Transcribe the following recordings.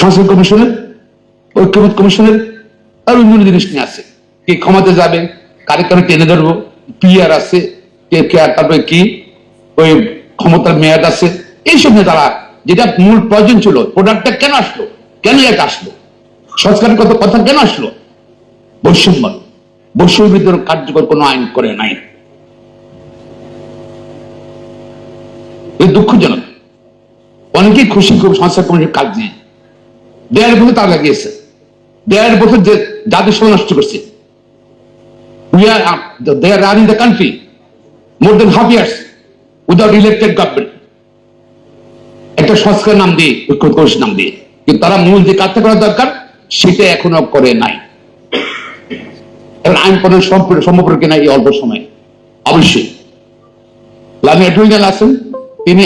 সংস্কার কমিশনের, ঐক্যমত কমিশনের আর অন্য জিনিস নিয়ে আছে। কে ক্ষমাতে যাবে, কারে কারে টেনে ধরবো, পিআর আছে, তারপরে কি ওই ক্ষমতার মেয়াদ আছে, এইসব নিয়ে তারা যেটা মূল প্রয়োজন ছিল, প্রোডাক্টটা কেন আসলো, কেন এটা আসলো, সংস্কারের কথা কেন আসলো, বৈষম্য বিরুদ্ধে কার্যকর কোনো আইন করে নাই। দুঃখজনক। অনেকেই খুশি সংস্কার কমিশনের কাজ নিয়ে 1.5 বছর তার লাগিয়েছে, 1.5 বছর যে জাতির সময় নষ্ট করছে। They are running the country more than half years without elected government. একটা সংস্কার নাম দিয়ে, ঐক্য কমিশন নাম দিয়ে, কিন্তু তারা মূল যে কাজটা করা দরকার সেটা এখনো করে নাই। আইন প্রণয়ন সম্ভব কিনা এই অল্প সময়? অবশ্যই। লামি অ্যাটর্নি জেনারেল আছেন, তিনি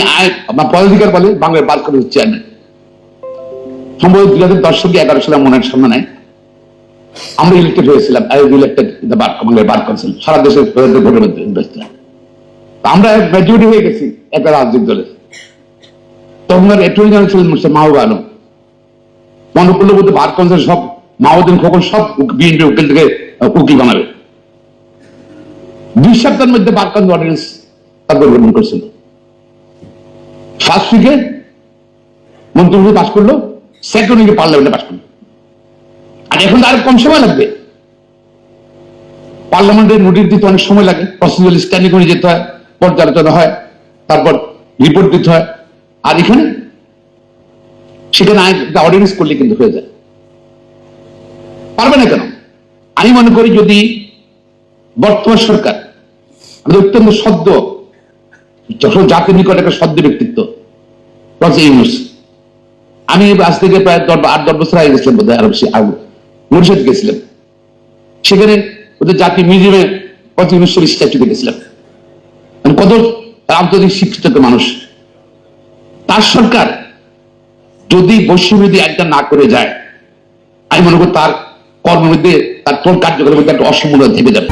পদাধিকার বলে বাংলার বার কমিটির চেয়ারম্যান, সম্ভবত 2010 থেকে 11 সালে মনের সামনে নাই আমরা ইলেক্টেড হয়েছিলাম, বার কাউন্সিল সারা দেশের ভোটের মধ্যে আমরা মেজরিটি হয়ে গেছি একটা রাজনৈতিক দলে। তখন অ্যাটর্নি জেনারেল ছিলেন মিস্টার মাহবুব আলম। মনোপল্ল বলতে বার কাউন্সিল সব মাহবুদ্দিন খোকন সব বিএনপি উকিল থেকে উকিল বানাবে। 2 সপ্তাহের মধ্যে বার কাউন্সিল অর্ডিন্যান্স তারপর গ্রহণ করছিল। ফার্স্ট উইকে মন্ত্রিপরিষদ পাস করলো, সেকেন্ড উইকে পার্লামেন্টে পাস করলো। আর এখন আরো কম সময় লাগবে। পার্লামেন্টের নোটিশ দিতে অনেক সময় লাগে, প্রসিডিউরাল স্ট্যান্ডিং করে যেতে হয়, পর্যালোচনা হয়, তারপর রিপোর্ট দিতে হয়। আর এখানে সেখানে অর্ডিন্যান্স করলে কিন্তু হয়ে যায়। পারবে না কেন? আমি মনে করি যদি বর্তমান সরকার অত্যন্ত সদ্য, জাতির নিকট একটা সদ্য ব্যক্তিত্ব ইউনূস, আমি আজ থেকে প্রায় 8-10 বছর আগে গেছিলাম, বোধ হয় আরো বেশি আগে মরিশাদ গেছিলাম। সেখানে ওদের জাতীয় মিউজিয়ামে ইউনূসের স্ট্যাচু দেখেছিলাম। কত আন্তর্জাতিক শিক্ষিত মানুষ। তার সরকার যদি বৈষম্যবিরোধী আইনটা না করে যায়, আমি মনে করি তার কর্মের মধ্যে, তার কার্যক্রমের মধ্যে একটা অসম্পূর্ণ থেকে যাবে।